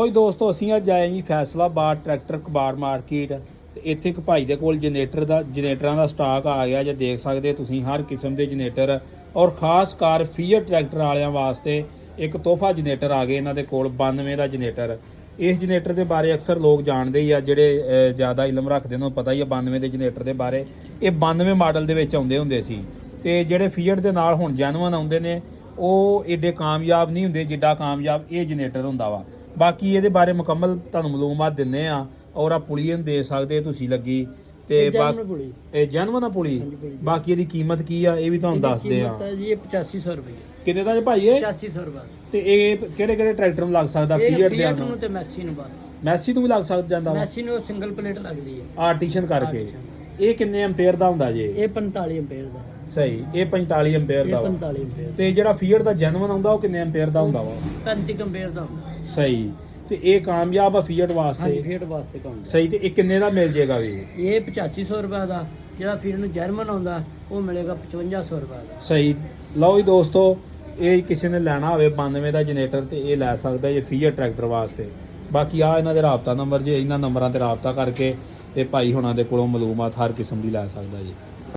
ਕੋਈ ਦੋਸਤੋ ਅਸੀਂ ਅੱਜ ਆਏ ਜੀ ਫੈਸਲਾਬਾਦ ਟਰੈਕਟਰ ਕਬਾੜ ਮਾਰਕੀਟ ਤੇ ਇੱਥੇ ਇੱਕ ਭਾਈ ਦੇ ਕੋਲ ਜਨਰੇਟਰਾਂ ਦਾ ਸਟਾਕ ਆ ਗਿਆ। ਜੇ ਦੇਖ ਸਕਦੇ ਤੁਸੀਂ ਹਰ ਕਿਸਮ ਦੇ ਜਨਰੇਟਰ ਔਰ ਖਾਸ ਕਰ ਫੀਅਰ ਟਰੈਕਟਰ ਵਾਲਿਆਂ ਵਾਸਤੇ ਇੱਕ ਤੋਹਫਾ ਜਨਰੇਟਰ ਆ ਗਏ ਇਹਨਾਂ ਦੇ ਕੋਲ 92 ਦਾ ਜਨਰੇਟਰ। ਇਸ ਜਨਰੇਟਰ ਦੇ ਬਾਰੇ ਅਕਸਰ ਲੋਕ ਜਾਣਦੇ ਹੀ ਆ, ਜਿਹੜੇ ਜ਼ਿਆਦਾ ਇਲਮ ਰੱਖਦੇ ਨੇ ਪਤਾ ਹੀ ਆ 92 ਦੇ ਜਨਰੇਟਰ ਦੇ ਬਾਰੇ। ਇਹ 92 ਮਾਡਲ ਦੇ ਵਿੱਚ ਆਉਂਦੇ ਹੁੰਦੇ ਸੀ ਤੇ ਜਿਹੜੇ ਫੀਅਰ ਦੇ ਨਾਲ ਹੁਣ ਜੈਨੂਅਨ ਆਉਂਦੇ ਨੇ ਉਹ ਏਡੇ ਕਾਮਯਾਬ ਨਹੀਂ ਹੁੰਦੇ ਜਿੱਡਾ ਕਾਮਯਾਬ ਇਹ ਜਨਰੇਟਰ ਹੁੰਦਾ ਵਾ। ਬਾਕੀ ਇਹਦੇ ਬਾਰੇ ਮੁਕੰਮਲ ਤੁਹਾਨੂੰ ਮਾਲੂਮਾਤ ਦਿੰਨੇ ਆ ਔਰ ਆ ਪੁਲੀ ਨੂੰ ਦੇ ਸਕਦੇ ਤੁਸੀਂ ਲੱਗੀ ਤੇ ਇਹ ਜੈਨੂਅਨ ਆ ਪੁਲੀ। ਬਾਕੀ ਇਹਦੀ ਕੀਮਤ ਕੀ ਆ ਇਹ ਵੀ ਤੁਹਾਨੂੰ ਦੱਸਦੇ ਆ ਜੀ। ਇਹ 8500 ਰੁਪਏ ਕਿੰਨੇ ਦਾ ਜੀ ਭਾਈ? ਇਹ 8500 ਰੁਪਏ। ਤੇ ਇਹ ਕਿਹੜੇ ਕਿਹੜੇ ਟਰੈਕਟਰ ਨੂੰ ਲੱਗ ਸਕਦਾ? ਫੀਅਰ ਦੇ ਨੂੰ ਤੇ ਮੈਸੀ ਨੂੰ। ਬਸ ਮੈਸੀ ਨੂੰ ਵੀ ਲੱਗ ਸਕਦਾ ਜਾਂਦਾ ਵਾ। ਮੈਸੀ ਨੂੰ ਸਿੰਗਲ ਪਲੇਟ ਲੱਗਦੀ ਹੈ ਆਰਟੀਸ਼ਨ ਕਰਕੇ। ਇਹ ਕਿੰਨੇ ਐਂਪੀਅਰ ਦਾ ਹੁੰਦਾ ਜੀ? ਇਹ 45 ਐਂਪੀਅਰ ਦਾ। ਸਹੀ, ਇਹ 45 ਐਂਪੀਅਰ ਦਾ। 45 ਐਂਪੀਅਰ। ਤੇ ਜਿਹੜਾ ਫੀਅਰ ਦਾ ਜੈਨੂਅਨ ਆਉਂਦਾ ਉਹ ਕਿੰਨੇ ਐਂਪੀਅਰ ਦਾ ਹੁੰਦਾ ਵਾ? 35 ਐਂਪੀਅਰ ਦਾ ਹੁੰਦਾ। ਸਹੀ, ਤੇ ਇਹ ਕਾਮਯਾਬ ਆ ਫੀਅਰ ਵਾਸਤੇ? ਹਾਂਜੀ, ਫੀਅਰ ਵਾਸਤੇ ਕੰਮ। ਸਹੀ, ਤੇ ਇਹ ਕਿੰਨੇ ਦਾ ਮਿਲ ਜੇਗਾ ਵੀ? ਇਹ 8500 ਰੁਪਏ ਦਾ। ਜਿਹੜਾ ਫੀਅਰ ਨੂੰ ਜਰਮਨ ਆਉਂਦਾ ਉਹ ਮਿਲੇਗਾ 5500 ਰੁਪਏ ਦਾ। ਸਹੀ। ਲਓ ਜੀ ਦੋਸਤੋ, ਇਹ ਕਿਸੇ ਨੇ ਲੈਣਾ ਹੋਵੇ 92 ਦਾ ਜਨਰੇਟਰ ਤੇ ਇਹ ਲੈ ਸਕਦਾ ਜੇ ਫੀਅਰ ਟਰੈਕਟਰ ਵਾਸਤੇ। ਬਾਕੀ ਆ ਇਹਨਾਂ ਦੇ ਰਾਬਤਾ ਨੰਬਰ ਜੇ ਇਹਨਾਂ ਨੰਬਰਾਂ ਤੇ ਰਾਬਤਾ ਕਰਕੇ ਤੇ ਭਾਈ ਹੁਣਾਂ ਦੇ ਕੋਲੋਂ ਮਾਲੂਮਾਤ ਹਰ ਕਿਸਮ ਦੀ ਲੈ ਸਕਦਾ ਜੀ।